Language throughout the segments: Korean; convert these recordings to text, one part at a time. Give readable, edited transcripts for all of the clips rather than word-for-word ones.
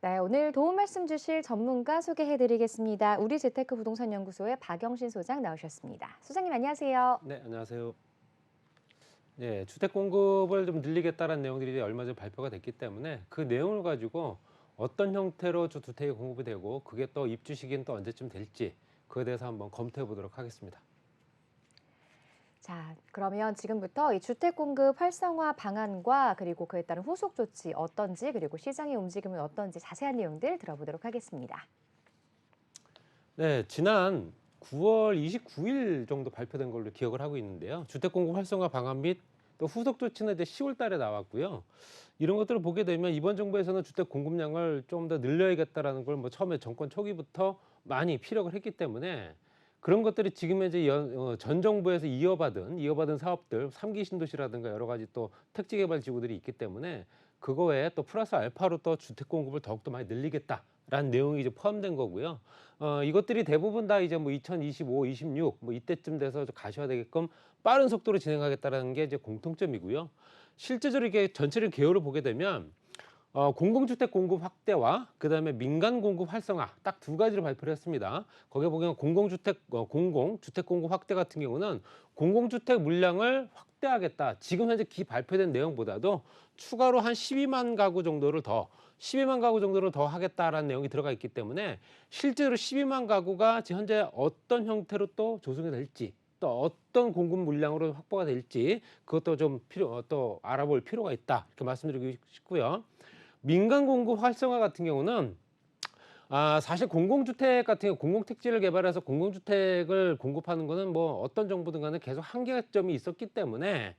네, 오늘 도움 말씀 주실 전문가 소개해드리겠습니다. 우리재테크부동산연구소의 박영신 소장 나오셨습니다. 소장님 안녕하세요. 네, 안녕하세요. 네, 주택 공급을 좀 늘리겠다는 내용들이 얼마 전에 발표가 됐기 때문에 그 내용을 가지고 어떤 형태로 주택이 공급이 되고 그게 또 입주 시기는 또 언제쯤 될지 그에 대해서 한번 검토해 보도록 하겠습니다. 자, 그러면 지금부터 이 주택 공급 활성화 방안과 그리고 그에 따른 후속 조치 어떤지 그리고 시장의 움직임은 어떤지 자세한 내용들 들어보도록 하겠습니다. 네, 지난 9월 29일 정도 발표된 걸로 기억을 하고 있는데요. 주택 공급 활성화 방안 및 또 후속 조치는 이제 10월 달에 나왔고요. 이런 것들을 보게 되면 이번 정부에서는 주택 공급량을 좀 더 늘려야겠다라는 걸 뭐 처음에 정권 초기부터 많이 피력을 했기 때문에 그런 것들이 지금 이제 전 정부에서 이어받은 사업들, 3기 신도시라든가 여러 가지 또 택지 개발 지구들이 있기 때문에 그거 외에 또 플러스 알파로 또 주택 공급을 더욱더 많이 늘리겠다라는 내용이 이제 포함된 거고요. 이것들이 대부분 다 이제 뭐 2025, 26 뭐 이때쯤 돼서 가셔야 되게끔 빠른 속도로 진행하겠다라는 게 이제 공통점이고요. 실제적으로 이게 전체를 개요를 보게 되면 공공주택 공급 확대와 그다음에 민간 공급 활성화 딱 두 가지를 발표를 했습니다. 거기에 보면 공공주택 공급 확대 같은 경우는 공공주택 물량을 확대하겠다. 지금 현재 발표된 내용보다도 추가로 한 12만 가구 정도를 더 하겠다라는 내용이 들어가 있기 때문에 실제로 12만 가구가 지금 현재 어떤 형태로 또 조성이 될지 또 어떤 공급 물량으로 확보가 될지 그것도 좀 또 알아볼 필요가 있다. 이렇게 말씀드리고 싶고요. 민간 공급 활성화 같은 경우는 사실 공공주택 같은 경우 공공택지를 개발해서 공공주택을 공급하는 거는 뭐 어떤 정부든 간에 계속 한계점이 있었기 때문에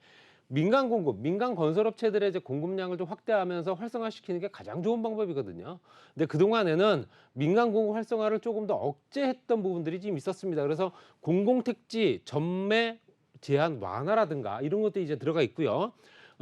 민간 공급, 민간 건설업체들의 이제 공급량을 좀 확대하면서 활성화시키는 게 가장 좋은 방법이거든요. 근데 그동안에는 민간 공급 활성화를 조금 더 억제했던 부분들이 좀 있었습니다. 그래서 공공택지 전매 제한 완화라든가 이런 것도 이제 들어가 있고요.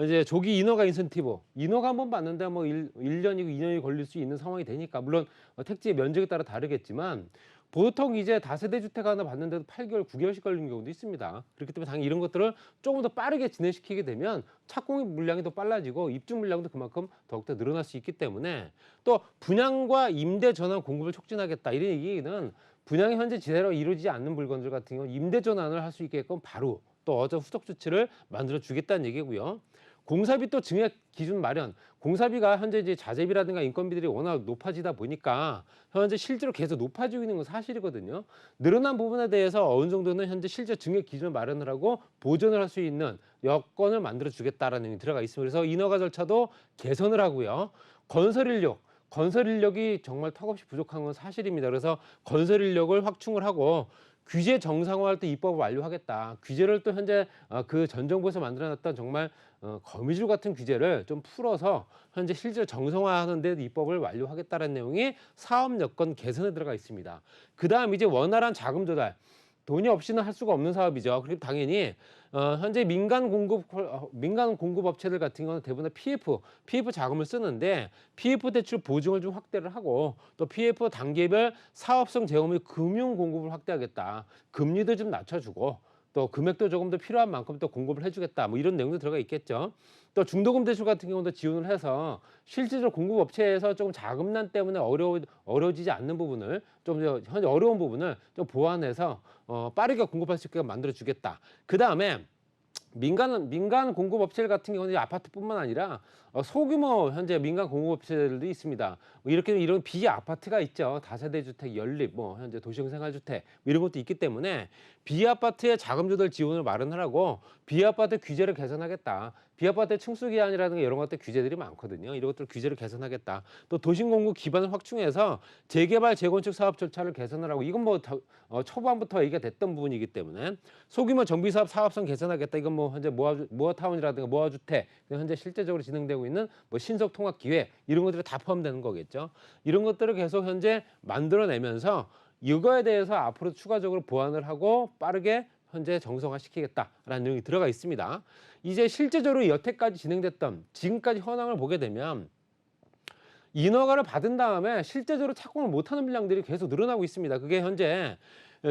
이제 조기 인허가 인센티브, 인허가 한번 받는데 뭐 1년이고 2년이 걸릴 수 있는 상황이 되니까 물론 택지의 면적에 따라 다르겠지만 보통 이제 다세대 주택 하나 받는데도 8개월, 9개월씩 걸리는 경우도 있습니다. 그렇기 때문에 당연히 이런 것들을 조금 더 빠르게 진행시키게 되면 착공입 물량이 더 빨라지고 입주 물량도 그만큼 더욱더 늘어날 수 있기 때문에 또 분양과 임대 전환 공급을 촉진하겠다 이런 얘기는 분양이 현재 제대로 이루어지지 않는 물건들 같은 경우 임대 전환을 할 수 있게끔 바로 또 후속 조치를 만들어 주겠다는 얘기고요. 공사비 또 증액 기준 마련. 공사비가 현재 이제 자재비라든가 인건비들이 워낙 높아지다 보니까 현재 실제로 계속 높아지고 있는 건 사실이거든요. 늘어난 부분에 대해서 어느 정도는 현재 실제 증액 기준을 마련을 하고 보전을 할 수 있는 여건을 만들어 주겠다라는 내용이 들어가 있습니다. 그래서 인허가 절차도 개선을 하고요. 건설 인력이 정말 턱없이 부족한 건 사실입니다. 그래서 건설 인력을 확충을 하고 규제 정상화할 때 입법을 완료하겠다. 규제를 또 현재 그 전 정부에서 만들어놨던 정말 거미줄 같은 규제를 좀 풀어서 현재 실제로 정상화하는 데 입법을 완료하겠다는 내용이 사업 여건 개선에 들어가 있습니다. 그다음 이제 원활한 자금 조달. 돈이 없이는 할 수가 없는 사업이죠. 그리고 당연히 현재 민간 공급 업체들 같은 경우는 대부분 PF 자금을 쓰는데 PF 대출 보증을 좀 확대를 하고 또 PF 단계별 사업성 제어 및 금융 공급을 확대하겠다. 금리도 좀 낮춰주고 또 금액도 조금 더 필요한 만큼 또 공급을 해주겠다. 뭐 이런 내용도 들어가 있겠죠. 또 중도금 대출 같은 경우도 지원을 해서 실질적으로 공급 업체에서 조금 자금난 때문에 어려워지지 않는 부분을 좀 현재 어려운 부분을 좀 보완해서 빠르게 공급할 수 있게 만들어 주겠다. 그 다음에 민간 공급 업체들 같은 경우는 아파트뿐만 아니라 소규모 현재 민간 공급 업체들도 있습니다. 뭐 이런 비아파트가 있죠. 다세대 주택, 연립, 뭐 현재 도시형 생활주택 뭐 이런 것도 있기 때문에 비아파트의 자금 조달 지원을 마련하라고 비아파트 규제를 개선하겠다. 비아파트 층수 기한이라든가 이런 것들 규제들이 많거든요. 이런 것들 규제를 개선하겠다. 또 도심 공급 기반을 확충해서 재개발 재건축 사업 절차를 개선을 하고 이건 뭐 초반부터 얘기가 됐던 부분이기 때문에 소규모 정비 사업 사업성 개선하겠다. 이건 뭐 현재 모아타운이라든가 모아주택 현재 실제적으로 진행되고 있는 뭐 신속 통합 기획 이런 것들이 다 포함되는 거겠죠. 이런 것들을 계속 현재 만들어내면서 이거에 대해서 앞으로 추가적으로 보완을 하고 빠르게 현재 정상화시키겠다라는 내용이 들어가 있습니다. 이제 실제적으로 여태까지 진행됐던 지금까지 현황을 보게 되면 인허가를 받은 다음에 실제적으로 착공을 못하는 물량들이 계속 늘어나고 있습니다. 그게 현재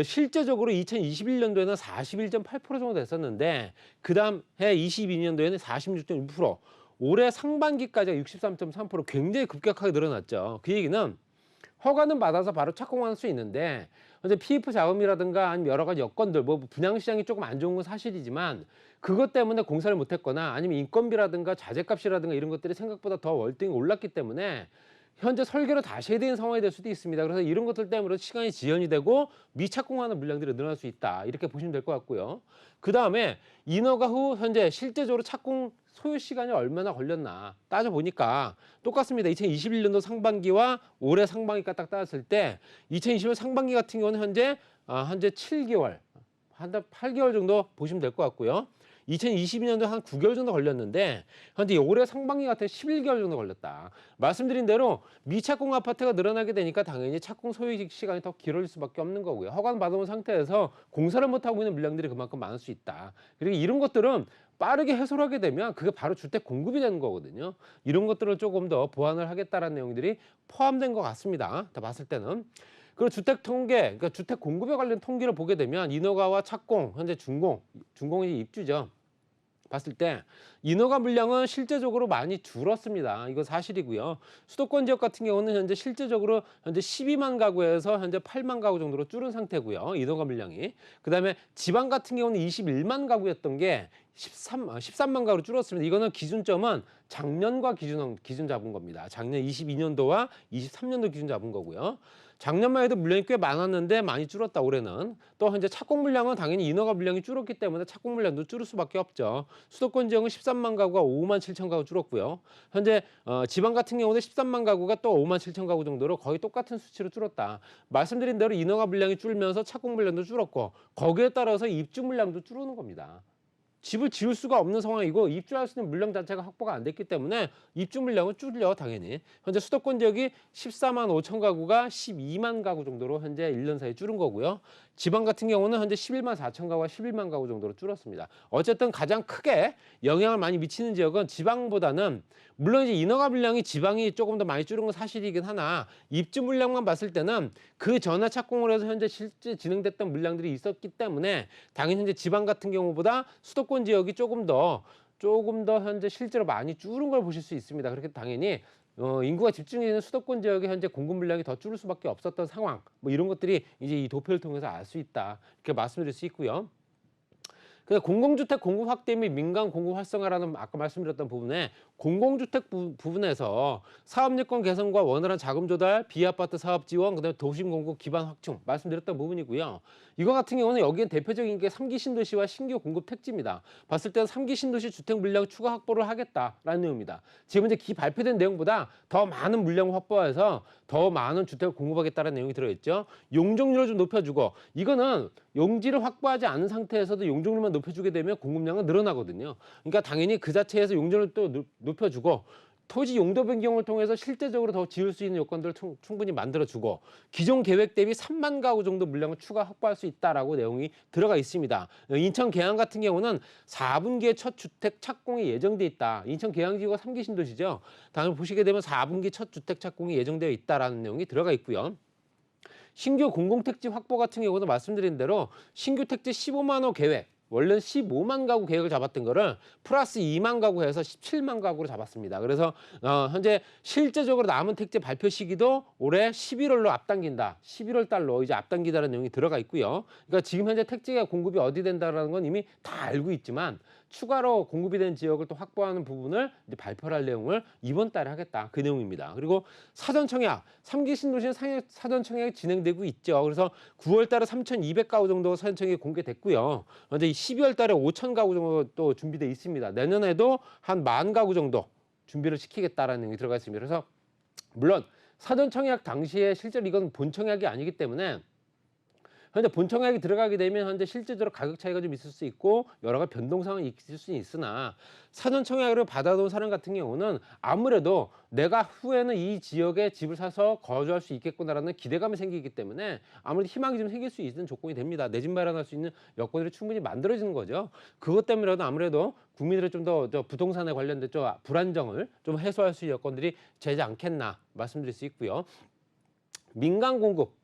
실제적으로 2021년도에는 41.8% 정도 됐었는데 그 다음 해 22년도에는 46.1%, 올해 상반기까지가 63.3% 굉장히 급격하게 늘어났죠. 그 얘기는 허가는 받아서 바로 착공할 수 있는데 현재 PF 자금이라든가 아니면 여러 가지 여건들 뭐 분양 시장이 조금 안 좋은 건 사실이지만 그것 때문에 공사를 못했거나 아니면 인건비라든가 자재값이라든가 이런 것들이 생각보다 더 월등히 올랐기 때문에 현재 설계를 다시 해야 되는 상황이 될 수도 있습니다. 그래서 이런 것들 때문에 시간이 지연이 되고 미착공하는 물량들이 늘어날 수 있다. 이렇게 보시면 될 것 같고요. 그 다음에 인허가 후 현재 실제적으로 착공 소요 시간이 얼마나 걸렸나 따져보니까 똑같습니다. 2021년도 상반기와 올해 상반기가 딱 따졌을 때 2021년 상반기 같은 경우는 현재 7개월, 한 달 8개월 정도 보시면 될 것 같고요. 2022년도 한 9개월 정도 걸렸는데 현재 올해 상반기 같은 11개월 정도 걸렸다. 말씀드린 대로 미착공 아파트가 늘어나게 되니까 당연히 착공 소요 시간이 더 길어질 수밖에 없는 거고요. 허가는 받아온 상태에서 공사를 못하고 있는 물량들이 그만큼 많을 수 있다. 그리고 이런 것들은 빠르게 해소를 하게 되면 그게 바로 주택 공급이 되는 거거든요. 이런 것들을 조금 더 보완을 하겠다라는 내용들이 포함된 것 같습니다. 다 봤을 때는. 그리고 주택 통계, 그러니까 주택 공급에 관련 통계를 보게 되면 인허가와 착공, 현재 준공이 입주죠. 봤을 때 인허가 물량은 실제적으로 많이 줄었습니다. 이거 사실이고요. 수도권 지역 같은 경우는 현재 실제적으로 현재 12만 가구에서 현재 8만 가구 정도로 줄은 상태고요. 인허가 물량이. 그다음에 지방 같은 경우는 21만 가구였던 게 13만 가구로 줄었습니다. 이거는 기준점은 작년과 기준 잡은 겁니다. 작년 22년도와 23년도 기준 잡은 거고요. 작년만 해도 물량이 꽤 많았는데 많이 줄었다 올해는. 또 현재 착공 물량은 당연히 인허가 물량이 줄었기 때문에 착공 물량도 줄을 수밖에 없죠. 수도권 지역은 13만 가구가 5만 7천 가구 줄었고요. 현재 지방 같은 경우는 13만 가구가 또 5만 7천 가구 정도로 거의 똑같은 수치로 줄었다. 말씀드린 대로 인허가 물량이 줄면서 착공 물량도 줄었고 거기에 따라서 입주 물량도 줄어드는 겁니다. 집을 지을 수가 없는 상황이고 입주할 수 있는 물량 자체가 확보가 안 됐기 때문에 입주 물량은 줄려 당연히. 현재 수도권 지역이 14만 5천 가구가 12만 가구 정도로 현재 1년 사이에 줄은 거고요. 지방 같은 경우는 현재 11만 4천 가구가 11만 가구 정도로 줄었습니다. 어쨌든 가장 크게 영향을 많이 미치는 지역은 지방보다는 물론 이제 인허가 물량이 지방이 조금 더 많이 줄은 건 사실이긴 하나 입주 물량만 봤을 때는 그 전에 착공을 해서 현재 실제 진행됐던 물량들이 있었기 때문에 당연히 현재 지방 같은 경우보다 수도권 지역이 조금 더 현재 실제로 많이 줄은 걸 보실 수 있습니다. 그렇게 당연히 인구가 집중해 있는 수도권 지역에 현재 공급 물량이 더 줄을 수밖에 없었던 상황, 뭐 이런 것들이 이제 이 도표를 통해서 알 수 있다 이렇게 말씀드릴 수 있고요. 그래서 공공주택 공급 확대 및 민간 공급 활성화라는 아까 말씀드렸던 부분에 공공주택 부분에서 사업여건 개선과 원활한 자금 조달, 비아파트 사업 지원, 그다음에 도심 공급 기반 확충 말씀드렸던 부분이고요. 이거 같은 경우는 여기에 대표적인 게 3기 신도시와 신규 공급 택지입니다. 봤을 때는 3기 신도시 주택 물량 추가 확보를 하겠다라는 내용입니다. 지금 이제 발표된 내용보다 더 많은 물량을 확보해서 더 많은 주택을 공급하겠다는 내용이 들어있죠. 용적률을 좀 높여주고 이거는 용지를 확보하지 않은 상태에서도 용적률만 높여주게 되면 공급량은 늘어나거든요. 그러니까 당연히 그 자체에서 용적률을 또 높여주고 토지 용도 변경을 통해서 실제적으로 더 지을 수 있는 요건들을 충분히 만들어주고 기존 계획 대비 3만 가구 정도 물량을 추가 확보할 수 있다라고 내용이 들어가 있습니다. 인천 계양 같은 경우는 4분기에 첫 주택 착공이 예정돼 있다. 인천 계양지구가 3기 신도시죠. 다음에 보시게 되면 4분기 첫 주택 착공이 예정되어 있다라는 내용이 들어가 있고요. 신규 공공택지 확보 같은 경우도 말씀드린 대로 신규 택지 15만 호 계획 원래는 15만 가구 계획을 잡았던 거를 플러스 2만 가구 해서 17만 가구로 잡았습니다. 그래서 현재 실제적으로 남은 택지 발표 시기도 올해 11월로 앞당긴다. 11월 달로 이제 앞당기다라는 내용이 들어가 있고요. 그러니까 지금 현재 택지가 공급이 어디 된다라는 건 이미 다 알고 있지만 추가로 공급이 된 지역을 또 확보하는 부분을 이제 발표할 내용을 이번 달에 하겠다. 그 내용입니다. 그리고 사전 청약, 3기 신도시는 사전 청약이 진행되고 있죠. 그래서 9월 달에 3,200가구 정도 사전 청약이 공개됐고요. 현재 12월 달에 5,000가구 정도 또 준비돼 있습니다. 내년에도 한 10,000가구 정도 준비를 시키겠다라는 내용이 들어가 있습니다. 그래서 물론 사전 청약 당시에 실제로 이건 본 청약이 아니기 때문에 현재 본 청약이 들어가게 되면 현재 실제적으로 가격 차이가 좀 있을 수 있고 여러 가지 변동 상황이 있을 수 있으나 사전 청약으로 받아놓은 사람 같은 경우는 아무래도 내가 후에는 이 지역에 집을 사서 거주할 수 있겠구나라는 기대감이 생기기 때문에 아무래도 희망이 좀 생길 수 있는 조건이 됩니다. 내 집 마련할 수 있는 여건들이 충분히 만들어지는 거죠. 그것 때문에라도 아무래도 국민들의 좀 더 부동산에 관련된 좀 불안정을 좀 해소할 수 있는 여건들이 되지 않겠나 말씀드릴 수 있고요. 민간 공급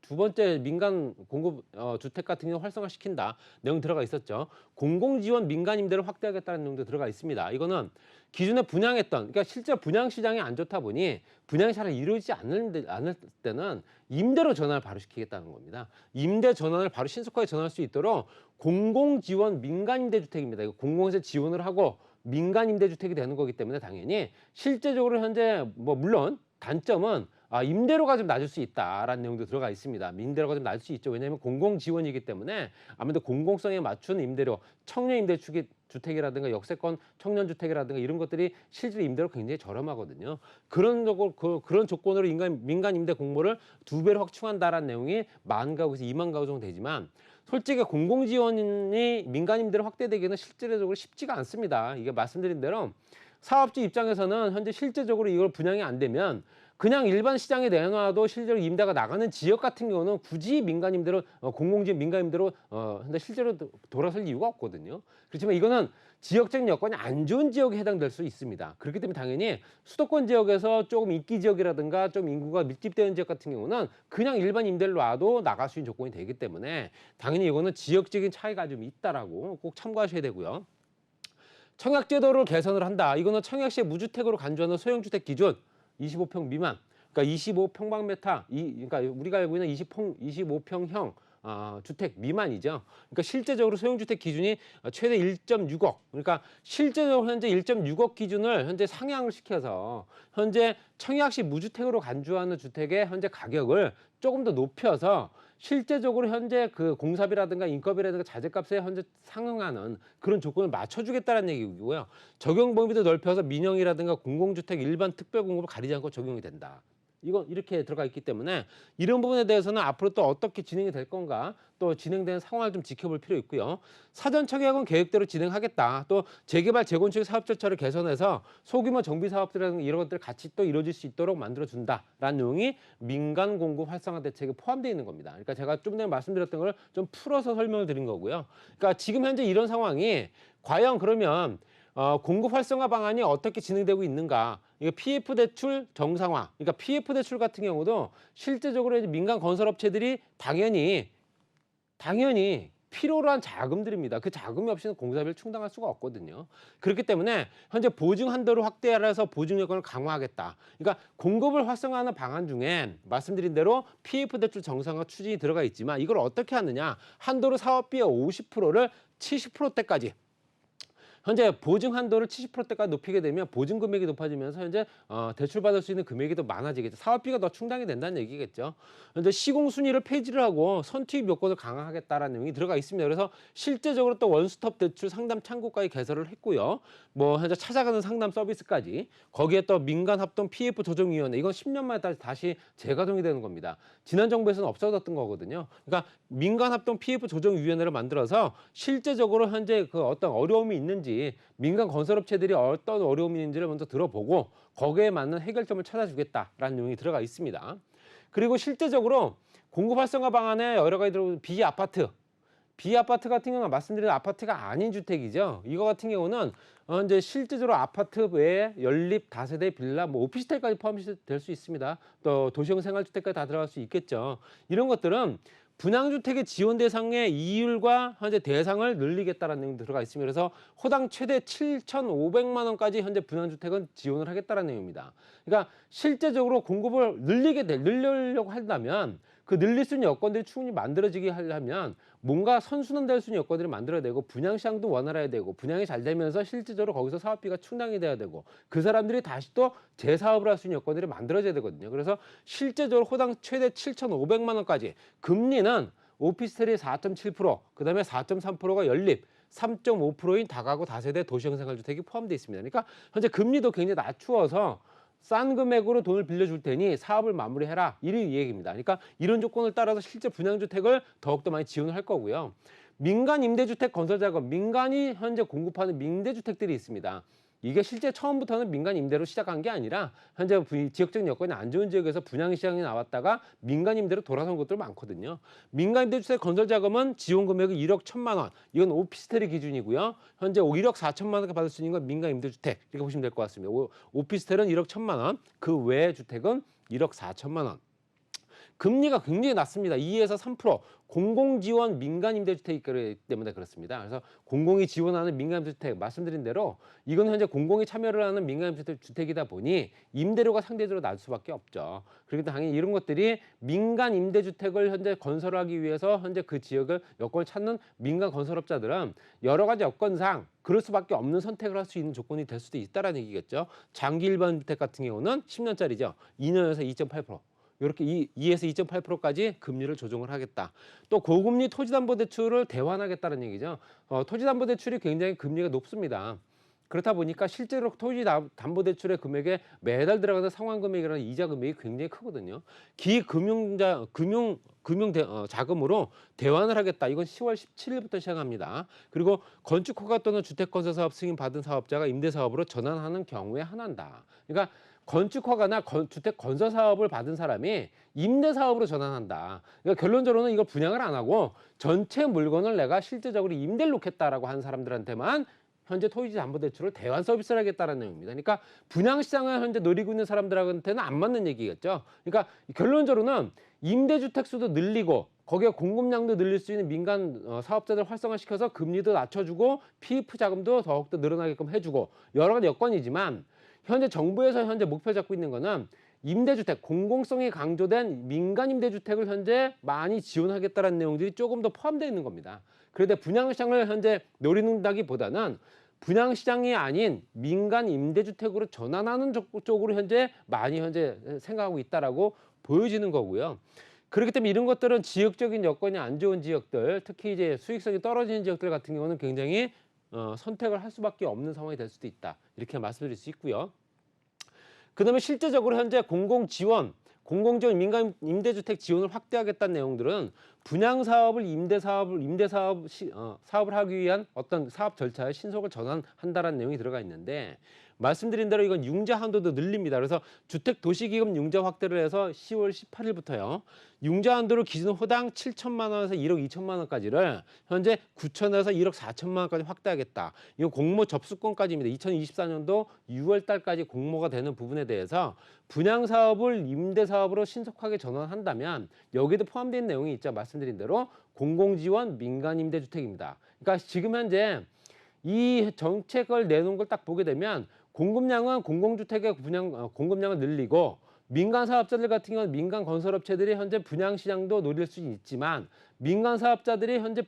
두 번째 민간 공급 주택 같은 경우 활성화시킨다 내용 들어가 있었죠. 공공지원 민간 임대를 확대하겠다는 내용도 들어가 있습니다. 이거는 기존에 분양했던, 그러니까 실제 분양 시장이 안 좋다 보니 분양이 잘 이루어지지 않을 때는 임대로 전환을 바로 시키겠다는 겁니다. 임대 전환을 바로 신속하게 전환할 수 있도록 공공지원 민간 임대주택입니다. 이거 공공에서 지원을 하고 민간 임대주택이 되는 거기 때문에 당연히 실제적으로 현재 뭐 물론 단점은 임대료가 좀 낮을 수 있다라는 내용도 들어가 있습니다. 임대료가 좀 낮을 수 있죠. 왜냐하면 공공 지원이기 때문에 아무래도 공공성에 맞춘 임대료, 청년 임대주택이라든가 역세권 청년 주택이라든가 이런 것들이 실제 임대료 굉장히 저렴하거든요. 그런 조건으로 민간 임대 공모를 2배로 확충한다라는 내용이 10,000가구에서 20,000가구 정도 되지만 솔직히 공공 지원이 민간 임대로 확대되기는 실질적으로 쉽지가 않습니다. 이게 말씀드린 대로 사업주 입장에서는 현재 실제적으로 이걸 분양이 안 되면 그냥 일반 시장에 내놔도 실제로 임대가 나가는 지역 같은 경우는 굳이 민간 임대로 공공지원 민간 임대로 현재 실제로 돌아설 이유가 없거든요. 그렇지만 이거는 지역적 여건이 안 좋은 지역에 해당될 수 있습니다. 그렇기 때문에 당연히 수도권 지역에서 조금 인기 지역이라든가 좀 인구가 밀집되는 지역 같은 경우는 그냥 일반 임대를 놔도 나갈 수 있는 조건이 되기 때문에 당연히 이거는 지역적인 차이가 좀 있다라고 꼭 참고하셔야 되고요. 청약제도를 개선을 한다. 이거는 청약시에 무주택으로 간주하는 소형주택 기준 25평 미만, 그러니까 25평방미터, 그러니까 우리가 알고 있는 25평형 주택 미만이죠. 그러니까 실제적으로 소형주택 기준이 최대 1.6억, 그러니까 실제적으로 현재 1.6억 기준을 현재 상향을 시켜서 현재 청약시 무주택으로 간주하는 주택의 현재 가격을 조금 더 높여서 실제적으로 현재 그 공사비라든가 인건비라든가 자재값에 현재 상응하는 그런 조건을 맞춰주겠다는 얘기고요. 적용 범위도 넓혀서 민영이라든가 공공주택 일반 특별공급을 가리지 않고 적용이 된다. 이거 이렇게 들어가 있기 때문에 이런 부분에 대해서는 앞으로 또 어떻게 진행이 될 건가 또 진행되는 상황을 좀 지켜볼 필요 있고요. 사전 청약은 계획대로 진행하겠다. 또 재개발 재건축 사업 절차를 개선해서 소규모 정비 사업들이라든가 이런 것들 같이 또 이루어질 수 있도록 만들어준다라는 내용이 민간 공급 활성화 대책에 포함되어 있는 겁니다. 그러니까 제가 좀 전에 말씀드렸던 걸 좀 풀어서 설명을 드린 거고요. 그러니까 지금 현재 이런 상황이 과연 그러면 공급 활성화 방안이 어떻게 진행되고 있는가? 이거 PF 대출 정상화. 그러니까 PF 대출 같은 경우도 실제적으로 이제 민간 건설업체들이 당연히 필요로 한 자금들입니다. 그 자금이 없이는 공사비를 충당할 수가 없거든요. 그렇기 때문에 현재 보증 한도를 확대해서 보증 여건을 강화하겠다. 그러니까 공급을 활성화하는 방안 중에 말씀드린 대로 PF 대출 정상화 추진이 들어가 있지만 이걸 어떻게 하느냐? 한도로 사업비의 50%를 70%대까지 현재 보증 한도를 70%대까지 높이게 되면 보증 금액이 높아지면서 현재 대출받을 수 있는 금액이 더 많아지겠죠. 사업비가 더 충당이 된다는 얘기겠죠. 현재 시공 순위를 폐지를 하고 선투입 요건을 강화하겠다라는 내용이 들어가 있습니다. 그래서 실제적으로 또 원스톱 대출 상담 창구까지 개설을 했고요. 뭐 현재 찾아가는 상담 서비스까지 거기에 또 민간 합동 PF 조정위원회 이건 10년 만에 다시 재가동이 되는 겁니다. 지난 정부에서는 없어졌던 거거든요. 그러니까 민간 합동 PF 조정위원회를 만들어서 실제적으로 현재 그 어떤 어려움이 있는지 민간 건설업체들이 어떤 어려움이 있는지를 먼저 들어보고 거기에 맞는 해결점을 찾아주겠다라는 내용이 들어가 있습니다. 그리고 실제적으로 공급 활성화 방안에 여러 가지 비아파트 같은 경우는 말씀드린 아파트가 아닌 주택이죠. 이거 같은 경우는 이제 실제적으로 아파트 외에 연립 다세대 빌라, 뭐 오피스텔까지 포함이 될 수 있습니다. 또 도시형 생활주택까지 다 들어갈 수 있겠죠. 이런 것들은 분양주택의 지원 대상의 이율과 현재 대상을 늘리겠다는 내용이 들어가 있습니다. 그래서 호당 최대 7,500만 원까지 현재 분양주택은 지원을 하겠다는 내용입니다. 그러니까 실제적으로 공급을 늘리려고 한다면 그 늘릴 수 있는 여건들이 충분히 만들어지게 하려면 뭔가 선순환될 수 있는 여건들을 만들어야 되고 분양 시장도 원활해야 되고 분양이 잘 되면서 실질적으로 거기서 사업비가 충당이 돼야 되고 그 사람들이 다시 또 재사업을 할 수 있는 여건들이 만들어져야 되거든요. 그래서 실제적으로 호당 최대 7,500만 원까지 금리는 오피스텔이 4.7%, 그다음에 4.3%가 연립, 3.5%인 다가구 다세대 도시형 생활주택이 포함되어 있습니다. 그러니까 현재 금리도 굉장히 낮추어서 싼 금액으로 돈을 빌려줄 테니 사업을 마무리해라. 이 얘기입니다. 그러니까 이런 조건을 따라서 실제 분양주택을 더욱더 많이 지원을 할 거고요. 민간 임대주택 건설 작업, 민간이 현재 공급하는 임대주택들이 있습니다. 이게 실제 처음부터는 민간 임대로 시작한 게 아니라 현재 지역적 여건이 안 좋은 지역에서 분양 시장이 나왔다가 민간 임대로 돌아선 것들 많거든요. 민간 임대주택 건설 자금은 지원 금액이 1억 1천만 원. 이건 오피스텔의 기준이고요. 현재 1억 4천만 원까지 받을 수 있는 건 민간 임대주택 이렇게 보시면 될 것 같습니다. 오피스텔은 1억 1천만 원, 그 외의 주택은 1억 4천만 원. 금리가 굉장히 낮습니다. 2에서 3%. 공공지원 민간임대주택이기 때문에 그렇습니다. 그래서 공공이 지원하는 민간임대주택 말씀드린 대로 이건 현재 공공이 참여를 하는 민간임대주택이다 보니 임대료가 상대적으로 낮을 수밖에 없죠. 그리고 당연히 이런 것들이 민간임대주택을 현재 건설하기 위해서 현재 그 지역을 여건을 찾는 민간 건설업자들은 여러 가지 여건상 그럴 수밖에 없는 선택을 할 수 있는 조건이 될 수도 있다라는 얘기겠죠. 장기 일반 주택 같은 경우는 10년짜리죠. 2년에서 2.8%. 이렇게 2에서 2.8%까지 금리를 조정을 하겠다. 또 고금리 토지담보대출을 대환하겠다는 얘기죠. 토지담보대출이 굉장히 금리가 높습니다. 그렇다 보니까 실제로 토지담보대출의 금액에 매달 들어가는 상환금액이라는 이자 금액이 굉장히 크거든요. 자금으로 대환을 하겠다. 이건 10월 17일부터 시작합니다. 그리고 건축허가 또는 주택건설사업 승인 받은 사업자가 임대사업으로 전환하는 경우에 한한다. 그러니까 건축허가나 주택건설사업을 받은 사람이 임대사업으로 전환한다. 그러니까 결론적으로는 이걸 분양을 안 하고 전체 물건을 내가 실제적으로 임대를 놓겠다라고 하는 사람들한테만 현재 토지담보대출을 대환 서비스를 하겠다는 내용입니다. 그러니까 분양시장을 현재 노리고 있는 사람들한테는 안 맞는 얘기겠죠. 그러니까 결론적으로는 임대주택 수도 늘리고 거기에 공급량도 늘릴 수 있는 민간 사업자들 활성화시켜서 금리도 낮춰주고 PF 자금도 더욱더 늘어나게끔 해주고 여러 가지 여건이지만 현재 정부에서 현재 목표 잡고 있는 거는 임대주택, 공공성이 강조된 민간 임대주택을 현재 많이 지원하겠다는 내용들이 조금 더 포함되어 있는 겁니다. 그런데 분양시장을 현재 노린다기보다는 분양시장이 아닌 민간 임대주택으로 전환하는 쪽으로 현재 많이 생각하고 있다라고 보여지는 거고요. 그렇기 때문에 이런 것들은 지역적인 여건이 안 좋은 지역들, 특히 이제 수익성이 떨어지는 지역들 같은 경우는 굉장히 선택을 할 수밖에 없는 상황이 될 수도 있다. 이렇게 말씀드릴 수 있고요. 그다음에 실제적으로 현재 공공지원 민간 임대주택 지원을 확대하겠다는 내용들은 분양 사업을 사업을 하기 위한 어떤 사업 절차의 신속을 전환한다라는 내용이 들어가 있는데 말씀드린 대로 이건 융자 한도도 늘립니다. 그래서 주택도시기금 융자 확대를 해서 10월 18일부터요. 융자 한도를 기준 호당 7천만 원에서 1억 2천만 원까지를 현재 9천에서 1억 4천만 원까지 확대하겠다. 이거 공모 접수권까지입니다. 2024년도 6월 달까지 공모가 되는 부분에 대해서 분양 사업을 임대 사업으로 신속하게 전환한다면 여기에도 포함된 내용이 있죠. 말씀드린 대로 공공지원 민간 임대주택입니다. 그러니까 지금 현재 이 정책을 내놓은 걸 딱 보게 되면 공급량은 공공주택의 공급량을 늘리고 민간 사업자들 같은 경우는 민간 건설업체들이 현재 분양 시장도 노릴 수 있지만 민간 사업자들이 현재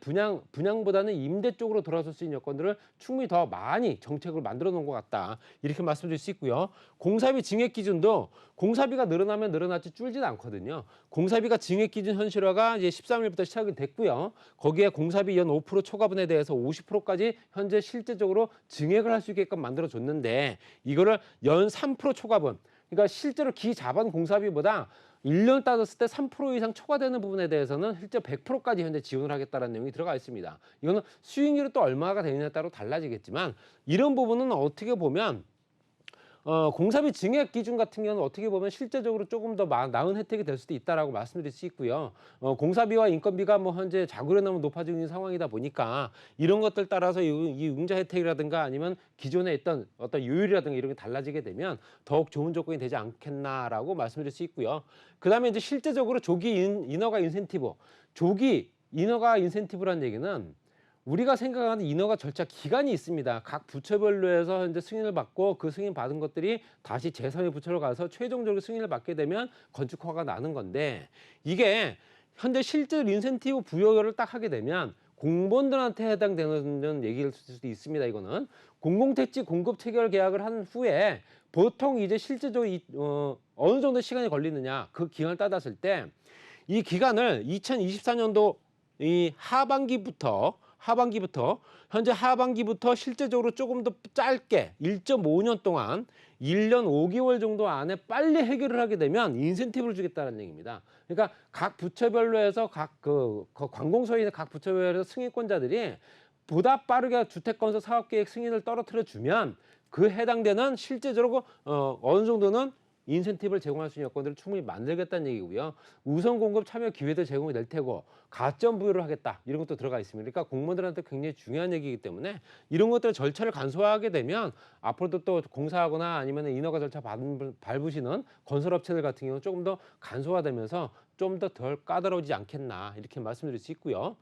분양보다는 임대 쪽으로 돌아설 수 있는 여건들을 충분히 더 많이 정책을 만들어 놓은 것 같다. 이렇게 말씀드릴 수 있고요. 공사비 증액 기준도 공사비가 늘어나면 늘어났지 줄지는 않거든요. 공사비가 증액 기준 현실화가 이제 13일부터 시작이 됐고요. 거기에 공사비 연 5% 초과분에 대해서 50%까지 현재 실제적으로 증액을 할 수 있게끔 만들어 줬는데 이거를 연 3% 초과분 그러니까 실제로 기자반 공사비보다 1년 따졌을 때 3% 이상 초과되는 부분에 대해서는 실제 100%까지 현재 지원을 하겠다는 내용이 들어가 있습니다. 이거는 수익률이 또 얼마가 되느냐에 따라 달라지겠지만 이런 부분은 어떻게 보면 공사비 증액 기준 같은 경우는 어떻게 보면 실제적으로 조금 더 나은 혜택이 될 수도 있다라고 말씀드릴 수 있고요. 공사비와 인건비가 뭐 현재 자구려나면 높아지고 있는 상황이다 보니까 이런 것들 따라서 이 융자 혜택이라든가 아니면 기존에 있던 어떤 요율이라든가 이런 게 달라지게 되면 더욱 좋은 조건이 되지 않겠나라고 말씀드릴 수 있고요. 그다음에 이제 실제적으로 조기 인허가 인센티브, 조기 인허가 인센티브라는 얘기는 우리가 생각하는 인허가 절차 기간이 있습니다. 각 부처별로 해서 현재 승인을 받고 그 승인 받은 것들이 다시 제3의 부처로 가서 최종적으로 승인을 받게 되면 건축허가가 나는 건데 이게 현재 실제 인센티브 부여를 딱 하게 되면 공무원들한테 해당되는 얘기일 수도 있습니다. 이거는 공공택지 공급 체결 계약을 한 후에 보통 이제 실제적으로 어느 정도 시간이 걸리느냐 그 기간을 따졌을 때 이 기간을 2024년도 이 하반기부터 현재 하반기부터 실제적으로 조금 더 짧게 1.5년 동안 1년 5개월 정도 안에 빨리 해결을 하게 되면 인센티브를 주겠다는 얘기입니다. 그러니까 각 부처별로 해서 각 관공서에 있는 각 부처별로 해서 승인권자들이 보다 빠르게 주택건설 사업계획 승인을 떨어뜨려 주면 그 해당되는 실제적으로 어느 정도는 인센티브를 제공할 수 있는 여건들을 충분히 만들겠다는 얘기고요. 우선 공급 참여 기회도 제공이 될 테고 가점 부여를 하겠다 이런 것도 들어가 있습니다. 그러니까 공무원들한테 굉장히 중요한 얘기이기 때문에 이런 것들 절차를 간소화하게 되면 앞으로도 또 공사하거나 아니면 인허가 절차 밟으시는 건설업체들 같은 경우는 조금 더 간소화되면서 좀 더 덜 까다로워지지 않겠나 이렇게 말씀드릴 수 있고요.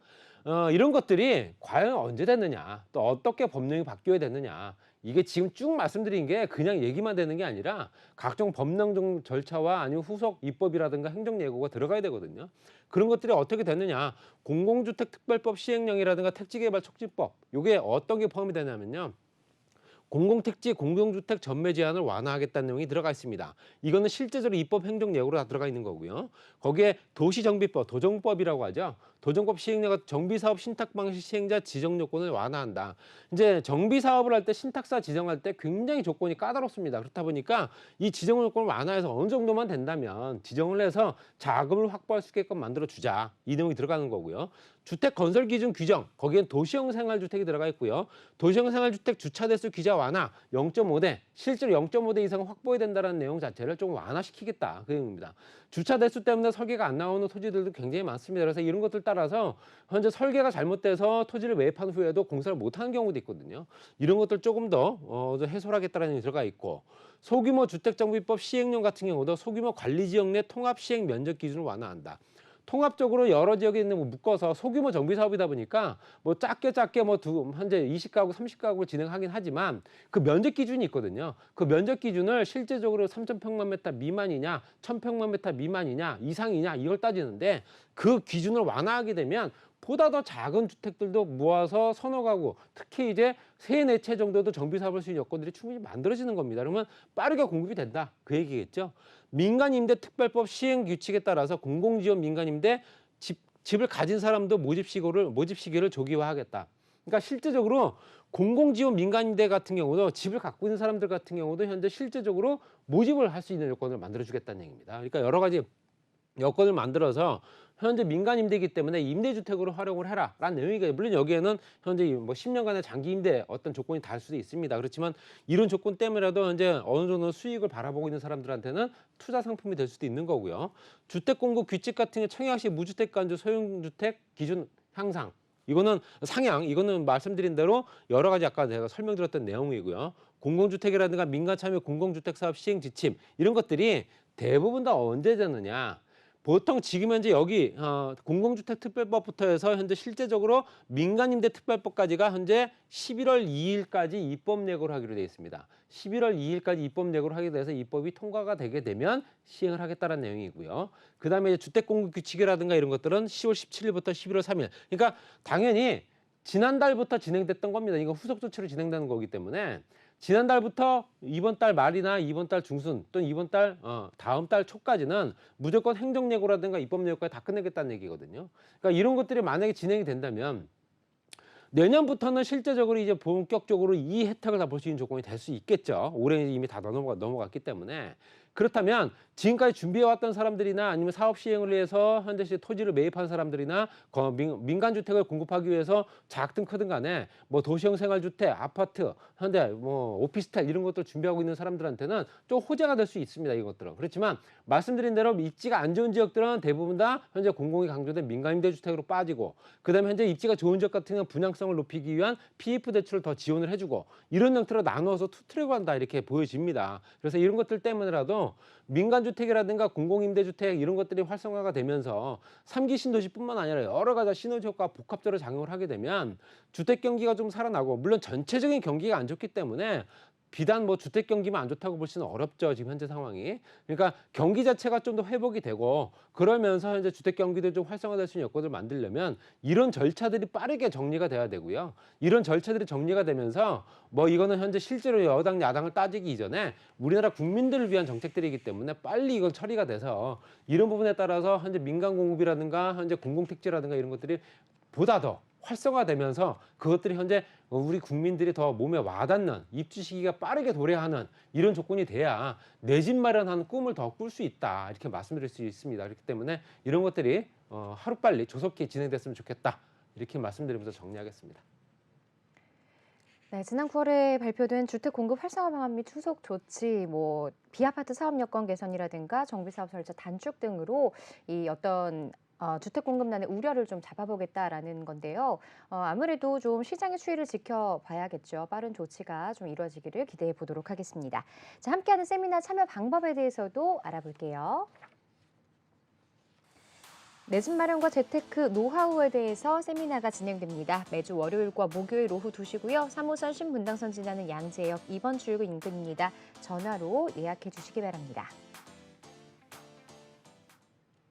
이런 것들이 과연 언제 됐느냐, 또 어떻게 법령이 바뀌어야 되느냐, 이게 지금 쭉 말씀드린 게 그냥 얘기만 되는 게 아니라 각종 법령 절차와 아니면 후속 입법이라든가 행정예고가 들어가야 되거든요. 그런 것들이 어떻게 되느냐, 공공주택특별법 시행령이라든가 택지개발촉진법, 이게 어떤 게 포함이 되냐면요. 공공택지 공공주택 전매 제한을 완화하겠다는 내용이 들어가 있습니다. 이거는 실제적으로 입법 행정 예고로 다 들어가 있는 거고요. 거기에 도시정비법, 도정법이라고 하죠. 도정법 시행령과 정비사업 신탁 방식 시행자 지정 요건을 완화한다. 이제 정비사업을 할 때 신탁사 지정할 때 굉장히 조건이 까다롭습니다. 그렇다 보니까 이 지정 요건을 완화해서 어느 정도만 된다면 지정을 해서 자금을 확보할 수 있게끔 만들어 주자. 이 내용이 들어가는 거고요. 주택 건설 기준 규정, 거기엔 도시형 생활주택이 들어가 있고요. 도시형 생활주택 주차 대수 기자 완화 0.5대, 실제로 0.5대 이상 확보해야 된다는 내용 자체를 좀 완화시키겠다. 그 내용입니다. 주차 대수 때문에 설계가 안 나오는 토지들도 굉장히 많습니다. 그래서 이런 것들 따라서 현재 설계가 잘못돼서 토지를 매입한 후에도 공사를 못하는 경우도 있거든요. 이런 것들 조금 더 해소하겠다는 내용이 들어가 있고, 소규모 주택정비법 시행령 같은 경우도 소규모 관리지역 내 통합 시행 면적 기준을 완화한다. 통합적으로 여러 지역에 있는 거 묶어서 소규모 정비 사업이다 보니까 뭐 작게 현재 20가구, 30가구를 진행하긴 하지만 그 면적 기준이 있거든요. 그 면적 기준을 실제적으로 3,000평방미터 미만이냐, 1,000평방미터 미만이냐, 이상이냐 이걸 따지는데 그 기준을 완화하게 되면 보다 더 작은 주택들도 모아서 서너 가구, 특히 이제 3, 4채 정도도 정비 사업을 할 수 있는 여건들이 충분히 만들어지는 겁니다. 그러면 빠르게 공급이 된다. 그 얘기겠죠. 민간임대특별법 시행 규칙에 따라서 공공지원 민간임대 집을 가진 사람도 모집 시기를 조기화하겠다. 그러니까 실제적으로 공공지원 민간임대 같은 경우도 집을 갖고 있는 사람들 같은 경우도 현재 실제적으로 모집을 할 수 있는 여건을 만들어주겠다는 얘기입니다. 그러니까 여러 가지 여건을 만들어서 현재 민간 임대이기 때문에 임대주택으로 활용을 해라라는 내용이니까, 물론 여기에는 현재 뭐 10년간의 장기 임대 어떤 조건이 달 수도 있습니다. 그렇지만 이런 조건 때문에라도 현재 어느 정도 수익을 바라보고 있는 사람들한테는 투자 상품이 될 수도 있는 거고요. 주택 공급 규칙 같은 게 청약시 무주택 간주 소형주택 기준 향상, 이거는 상향, 이거는 말씀드린 대로 여러 가지 아까 제가 설명드렸던 내용이고요. 공공주택이라든가 민간 참여 공공주택 사업 시행 지침, 이런 것들이 대부분 다 언제 되느냐. 보통 지금 현재 여기 공공주택특별법부터 해서 현재 실제적으로 민간임대특별법까지가 현재 11월 2일까지 입법 예고를 하기로 되어 있습니다. 11월 2일까지 입법 예고를 하게 돼서 입법이 통과가 되게 되면 시행을 하겠다는 내용이고요. 그다음에 주택공급규칙이라든가 이런 것들은 10월 17일부터 11월 3일. 그러니까 당연히 지난달부터 진행됐던 겁니다. 이거 후속 조치로 진행되는 거기 때문에 지난달부터 이번 달 말이나 이번 달 중순 또는 이번 달 다음 달 초까지는 무조건 행정예고라든가 입법예고까지 다 끝내겠다는 얘기거든요. 그러니까 이런 것들이 만약에 진행이 된다면 내년부터는 실제적으로 이제 본격적으로 이 혜택을 다 볼 수 있는 조건이 될 수 있겠죠. 올해 이미 다 넘어갔기 때문에. 그렇다면 지금까지 준비해왔던 사람들이나 아니면 사업 시행을 위해서 현재 토지를 매입한 사람들이나 민간주택을 공급하기 위해서 작든 크든 간에 뭐 도시형 생활주택, 아파트, 현대 뭐 오피스텔 이런 것들 준비하고 있는 사람들한테는 좀 호재가 될 수 있습니다. 이것들은. 그렇지만 말씀드린 대로 입지가 안 좋은 지역들은 대부분 다 현재 공공이 강조된 민간임대주택으로 빠지고, 그다음에 현재 입지가 좋은 지역 같은 경우는 분양성을 높이기 위한 PF 대출을 더 지원을 해주고, 이런 형태로 나누어서 투트랙을 한다 이렇게 보여집니다. 그래서 이런 것들 때문에라도 민간주택이라든가 공공임대주택 이런 것들이 활성화가 되면서 3기 신도시뿐만 아니라 여러 가지 시너지 효과 복합적으로 작용을 하게 되면 주택 경기가 좀 살아나고, 물론 전체적인 경기가 안 좋기 때문에 비단 뭐 주택 경기만 안 좋다고 볼 수는 어렵죠. 지금 현재 상황이. 그러니까 경기 자체가 좀 더 회복이 되고 그러면서 현재 주택 경기도 좀 활성화될 수 있는 여건을 만들려면 이런 절차들이 빠르게 정리가 돼야 되고요. 이런 절차들이 정리가 되면서 뭐 이거는 현재 실제로 여당 야당을 따지기 이전에 우리나라 국민들을 위한 정책들이기 때문에 빨리 이건 처리가 돼서 이런 부분에 따라서 현재 민간 공급이라든가 현재 공공택지라든가 이런 것들이 보다 더 활성화되면서 그것들이 현재 우리 국민들이 더 몸에 와닿는, 입주 시기가 빠르게 도래하는 이런 조건이 돼야 내 집 마련하는 꿈을 더 꿀 수 있다 이렇게 말씀드릴 수 있습니다. 그렇기 때문에 이런 것들이 하루빨리 조속히 진행됐으면 좋겠다 이렇게 말씀드리면서 정리하겠습니다. 네, 지난 9월에 발표된 주택 공급 활성화 방안 및 후속 조치, 비아파트 사업 여건 개선이라든가 정비 사업 절차 단축 등으로 이 어떤 주택 공급난의 우려를 좀 잡아보겠다라는 건데요. 아무래도 좀 시장의 추이를 지켜봐야겠죠. 빠른 조치가 좀 이루어지기를 기대해 보도록 하겠습니다. 자, 함께하는 세미나 참여 방법에 대해서도 알아볼게요. 내 집 마련과 재테크 노하우에 대해서 세미나가 진행됩니다. 매주 월요일과 목요일 오후 2시고요. 3호선 신분당선 지나는 양재역 2번 출구 인근입니다. 전화로 예약해 주시기 바랍니다.